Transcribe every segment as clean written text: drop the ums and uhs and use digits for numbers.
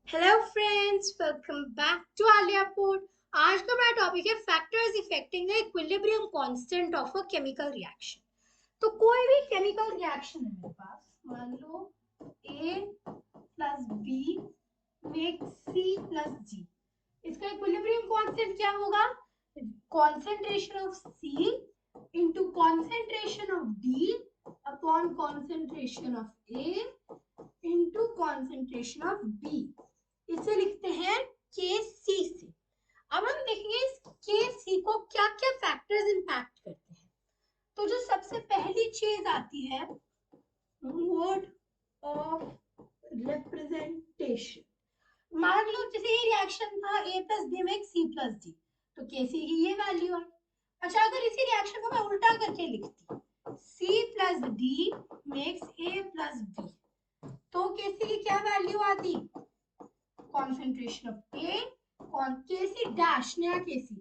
Hello friends, welcome back to Aliya food. आज का हमारा टॉपिक है factors affecting the equilibrium constant of a chemical reaction. तो कोई भी केमिकल रिएक्शन है मेरे पास, मान लो A plus B makes C plus G. इसका इक्विलिब्रियम कांस्टेंट क्या होगा? Concentration of C into concentration of D upon concentration of A into concentration of B. इसे लिखते हैं के सी से। अब हम देखेंगे इस के सी को क्या क्या फैक्टर्स इंपैक्ट करते हैं। तो जो सबसे पहली चीज आती है, मोड ऑफ रिप्रेजेंटेशन। मान लो जैसे ये रिएक्शन था ए प्लस बी में सी प्लस डी, तो के सी की ये वैल्यू है। अच्छा, अगर इसी रिएक्शन को मैं उल्टा करके लिखती, C plus D makes A plus B, तो के सी की क्या वैल्यू आती? concentration of A, Kc dash नया Kc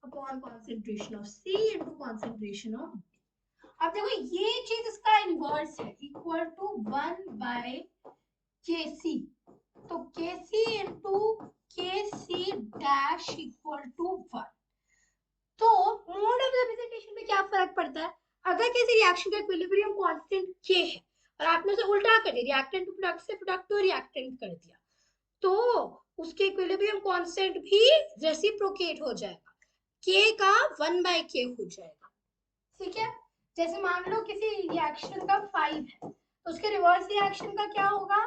upon concentration of C into concentration of D। अब देखो ये चीज इसका इनवर्स है, इक्वल टू 1 बाय Kc। तो Kc into Kc dash equal to 1। तो मोड ऑफ रिप्रेजेंटेशन में क्या फर्क पड़ता है? अगर किसी रिएक्शन का इक्विलिब्रियम कांस्टेंट K है और आपने उसे उल्टा कर दिया, रिएक्टेंट टू प्रोडक्ट से प्रोडक्ट टू रिएक्टेंट कर दिया, तो उसके इक्विलिब्रियम कांस्टेंट भी रेसिप्रोकेट हो जाएगा, के का 1 बाय के हो जाएगा। ठीक है, जैसे मान लो किसी रिएक्शन का 5 है, तो उसके रिवर्स रिएक्शन का क्या होगा?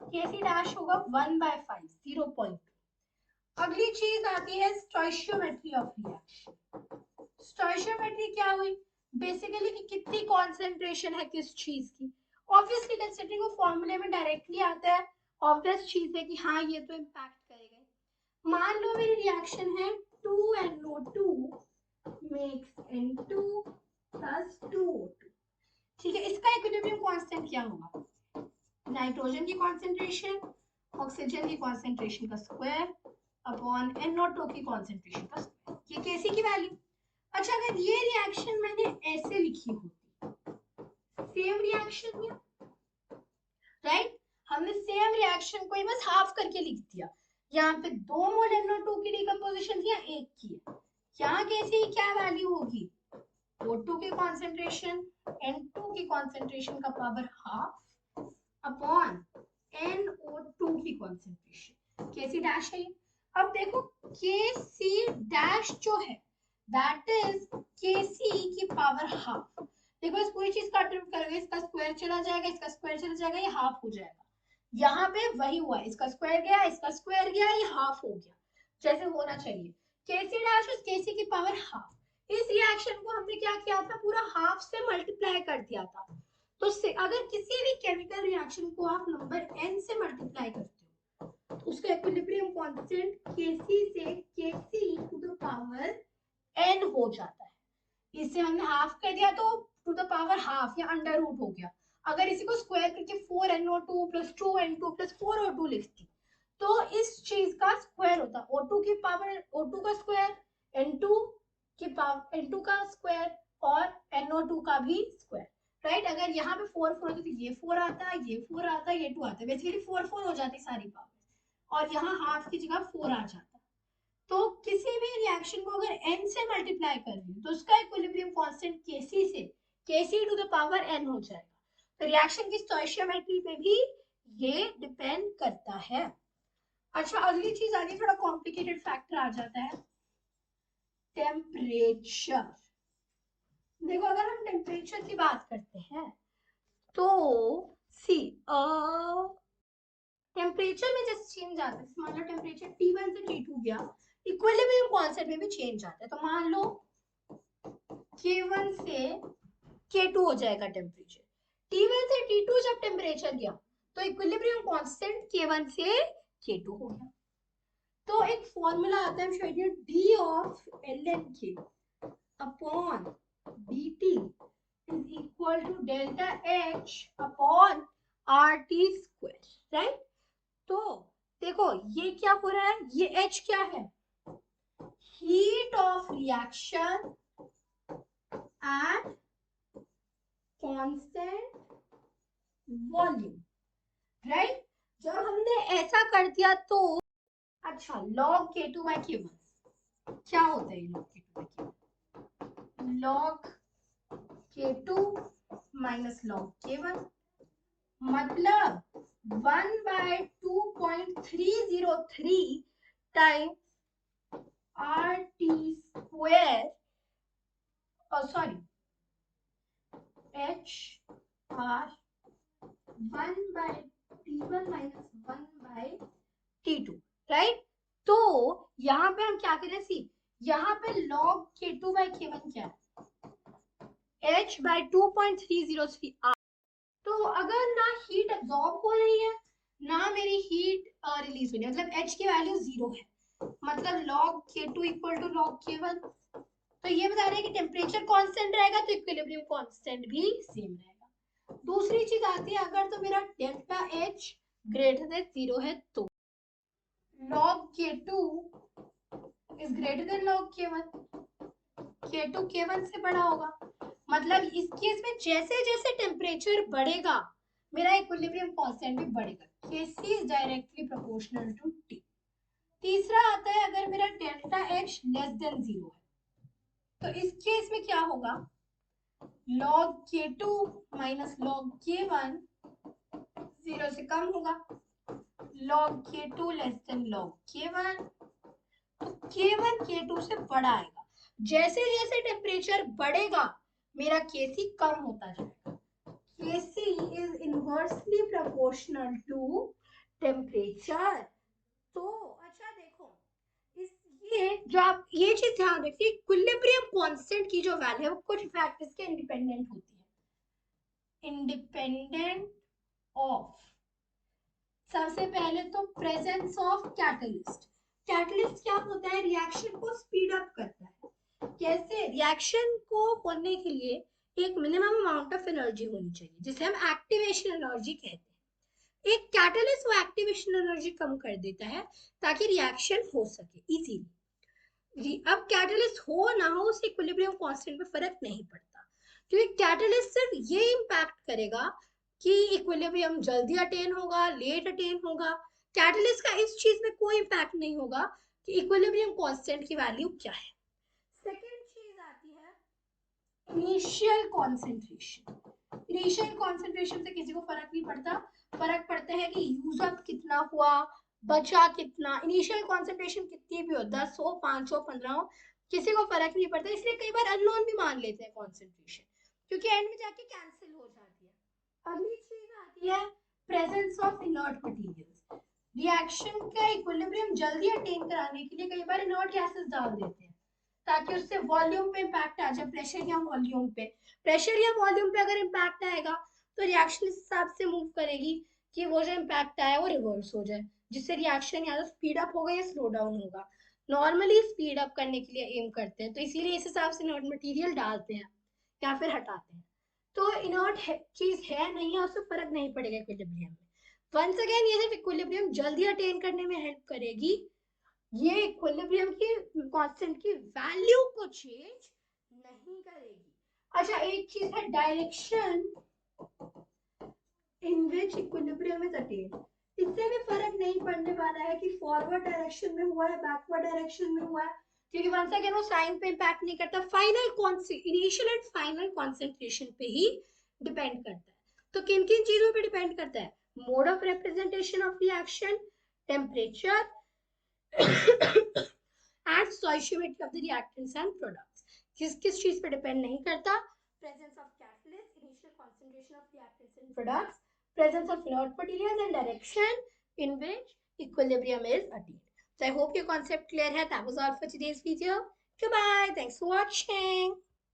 के सी डैश होगा 1 बाय 5, 0.2। अगली चीज आती है स्टोइशियोमेट्री ऑफ रिएक्शन। स्टोइशियोमेट्री क्या हुई? बेसिकली कि कितनी कॉन्सेंट्रेशन है किस चीज की। ऑब्वियसली कंसीडरिंग वो फॉर्मूले में डायरेक्टली आता है, ऑब्वियस चीज है कि हाँ ये तो इम्पैक्ट करेगा। मान लो मेरी रिएक्शन है 2NO2 makes N2 plus 2O2। ठीक है, इसका इक्विलिब्रियम कांस्टेंट क्या होगा? नाइट्रोजन की कॉन्सेंट्रेशन ऑक्सीजन की कॉन्सेंट्रेशन का स्क्वायर अपॉन NO2 की कॉन्सेंट्रेशन का स्क्वायर, ये कैसी की वैल्यू। अच्छा, अगर ये रिएक्शन मैंने ऐसे लिखी होती, सेम रिएक्शन या राइट, हमने सेम रिएक्शन को ही बस हाफ करके लिख दिया। यहाँ पे 2 मोल NO2 की डिकम्पोजिशन थी, एक की है। यहाँ कैसी क्या वैल्यू होगी? O2 की कॉन्सेंट्रेशन N2 की कॉन्सेंट्रेशन का पावर हाफ अपॉन NO2 की कॉन्सेंट्रेशन, Kc डैश है। अब देखो Kc डैश जो है दैट इज Kc की पावर हाफ। देखो इस पूरी चीज का ट्रिप करोगे, इसका स्क्वायर चला जाएगा, इसका स्क्वायर चला जाएगा, ये हाफ हो जाएगा। यहाँ पे वही हुआ, इसका स्क्वायर गया, इसका स्क्वायर गया, ये हाफ हो गया जैसे होना चाहिए। Kc डैश इज Kc की पावर हाफ। इस रिएक्शन को हमने क्या किया था? पूरा हाफ से मल्टीप्लाई कर दिया था। तो अगर किसी भी केमिकल रिएक्शन को आप नंबर n से मल्टीप्लाई करते हो, तो उसका इक्विलिब्रियम कांस्टेंट Kc से Kc to the power n हो जाता है। इसे हमने हाफ कर दिया तो टू द पावर हाफ या अंडर रूट हो गया। अगर इसी को स्क्वायर करके 4NO2 plus 2N2 plus 4O2 लिखती, तो इस चीज का स्क्वायर होता O2 की पावर O2 का स्क्वायर, N2 की पावर N2 का स्क्वायर और NO2 का भी स्क्वायर। राइट, अगर यहाँ पे 4 होती तो ये 4 आता, ये 4 आता, ये 2 आता, बेसिकली 4 हो जाती सारी पावर, और यहाँ हाफ की जगह 4 आ जाता। तो किसी भी रिएक्शन को अगर n से मल्टीप्लाई कर रही हूँ तो उसका इक्विलिब्रियम कांस्टेंट Kc से Kc to the power n हो जाएगा। तो रिएक्शन की स्टोइशियोमेट्री पे भी ये डिपेंड करता है। अच्छा, अगली चीज आगे थोड़ा कॉम्प्लिकेटेड फैक्टर आ जाता है, टेम्परेचर। देखो अगर हम टेम्परेचर की बात करते हैं तो सी टेम्परेचर में जैसे चेंज आता है, मान लो टेम्परेचर T1 से T2 गया, इक्विलिब्रियम कांस्टेंट में भी चेंज आता है। तो मान लो K1 से K2 हो जाएगा टेम्परेचर। T1 से T2 जब टेम्परेचर गया तो इक्विलिब्रियम कांस्टेंट K1 से K2 हो गया। तो एक फॉर्मूला आता है, d of ln k upon dt is equal to delta H upon RT square. Right, तो देखो ये क्या हो रहा है, ये H क्या है? Heat of reaction at constant volume. Right, जब हमने ऐसा कर दिया तो अच्छा log k2 by k1 क्या होता है? log k2 minus log k1 मतलब 1/2.303 time RT square sorry H R 1/T1 minus 1/T2 right. तो यहाँ पे हम क्या करें? सी यहाँ पे log k2 by k1 क्या है? H/2.303 R। तो अगर ना हीट एब्जॉर्ब हो रही है ना मेरी हीट रिलीज हो रही है, मतलब H की वैल्यू 0 है, मतलब log k2 equal to log k1। तो ये बता रहे हैं कि टेम्परेचर कांस्टेंट रहेगा तो इक्विलिब्रियम कांस्टेंट भी सेम रहेगा। दूसरी चीज आती है अगर तो मेरा डेल्टा H ग्रेटर देन 0 है तो log k2 is greater than log k1, k2 k1 से बड़ा होगा। मतलब इस केस में जैसे जैसे टेम्परेचर बढ़ेगा मेरा इक्विलिब्रियम कांस्टेंट भी बढ़ेगा। Kc is directly proportional to T। तीसरा आता है अगर मेरा डेल्टा H लेस देन 0 है तो इस केस में क्या होगा? log k2 minus log k1 0 से कम होगा, log k2 less than log k1 तो k1 k2 से बड़ा आएगा। जैसे जैसे टेम्परेचर बढ़ेगा मेरा Kc कम होता जाएगा। Kc is inversely proportional to temperature। तो अच्छा देखो इस ये जो आप ये चीज ध्यान रखिए, इक्विलिब्रियम कांस्टेंट की जो वैल्यू है वो कुछ फैक्टर्स के इंडिपेंडेंट होती है। इंडिपेंडेंट ऑफ सबसे पहले तो प्रेजेंस ऑफ कैटलिस्ट। कैटलिस्ट क्या होता है? रिएक्शन को स्पीड अप करता है। कैसे? रिएक्शन को होने के लिए एक मिनिमम अमाउंट ऑफ एनर्जी होनी चाहिए जिसे हम एक्टिवेशन एनर्जी कहते हैं। एक कैटलिस्ट वो एक्टिवेशन एनर्जी कम कर देता है ताकि रिएक्शन हो सके इजीली। अब कैटलिस्ट हो ना हो उससे इक्विलिब्रियम कांस्टेंट में फर्क नहीं पड़ता, क्योंकि कैटलिस्ट सिर्फ ये इंपैक्ट करेगा कि इक्विलिब्रियम जल्दी अटेन होगा लेट अटेन होगा। कैटलिस्ट का इस चीज में कोई इंपैक्ट नहीं होगा कि इक्विलिब्रियम कांस्टेंट की वैल्यू क्या है। सेकेंड चीज आती है इनिशियल कॉन्सेंट्रेशन। इनिशियल कॉन्सेंट्रेशन से किसी को फर्क नहीं पड़ता, फर्क पड़ता है कि यूज अप कितना हुआ बचा कितना। इनिशियल कॉन्सेंट्रेशन कितनी भी हो 10 हो 5 हो 15 हो किसी को फर्क नहीं पड़ता, इसलिए कई बार अननोन भी मान लेते हैं कॉन्सेंट्रेशन क्योंकि एंड में जाके कैंसिल हो जाती है। अगली चीज आती है presence of inert materials. Reaction का इक्विलिब्रियम जल्दी अटेन कराने के लिए कई बार इनर्ट गैसेस डाल देते हैं ताकि उससे वॉल्यूम पे इम्पैक्ट आ जाए, प्रेशर या वॉल्यूम पे। प्रेशर या वॉल्यूम पे अगर इम्पैक्ट आएगा तो रिएक्शन इस हिसाब से मूव करेगी कि वो जो इम्पैक्ट आया वो रिवर्स हो जाए, जिससे रिएक्शन या तो स्पीड अप होगा या स्लो डाउन होगा। नॉर्मली स्पीड अप करने के लिए एम करते हैं तो इसीलिए इस हिसाब से इनर्ट मटेरियल डालते हैं या फिर हटाते हैं। तो इनर्ट चीज है नहीं है उससे फर्क नहीं पड़ेगा इक्विलिब्रियम में। वंस अगेन ये सिर्फ इक्विलिब्रियम जल्दी अटेन करने में हेल्प करेगी, ये इक्विलिब्रियम की कांस्टेंट की वैल्यू को चेंज नहीं करेगी। अच्छा एक चीज है direction in which equilibrium is attend. इससे भी फर्क नहीं पड़ने वाला है कि फॉरवर्ड डायरेक्शन में हुआ है बैकवर्ड डायरेक्शन में हुआ है, क्योंकि वंस अगेन वो साइन पे इंपैक्ट नहीं करता, final initial and final concentration पे ही डिपेंड करता है। तो किन किन चीजों पे डिपेंड करता है? Mode of representation of reaction, temperature and stoichiometry of the reactants and products। किस चीज पे डिपेंड नहीं करता? presence of catalyst, initial concentration of reactants and products, presence of inert materials and direction in which equilibrium is attained। So I hope your concept clear है। That was all for today's video. Goodbye. Thanks for watching.